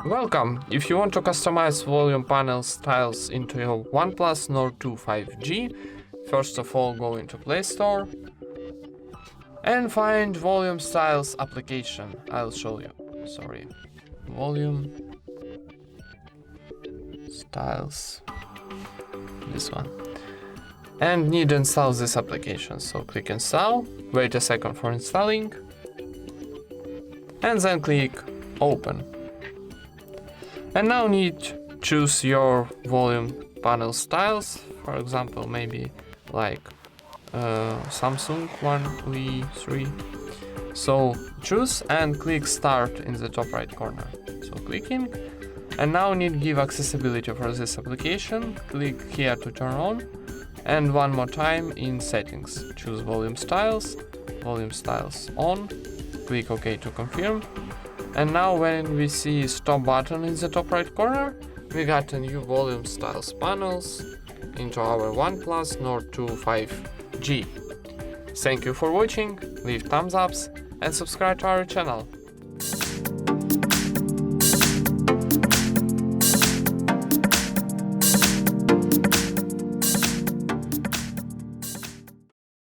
Welcome! If you want to customize volume panel styles into your OnePlus Nord 2 5G, first of all go into Play Store and find Volume Styles application. I'll show you. Volume Styles. This one. And need to install this application. So click Install, wait a second for installing, and then click Open. And now need to choose your volume panel styles, for example, maybe like Samsung 1V3. So choose and click Start in the top right corner. So clicking, and now need give accessibility for this application. Click here to turn on, and one more time in Settings. Choose volume styles on. Click OK to confirm. And now when we see Stop button in the top right corner, we got a new volume styles panels into our OnePlus Nord 2 5G. Thank you for watching, leave thumbs ups and subscribe to our channel.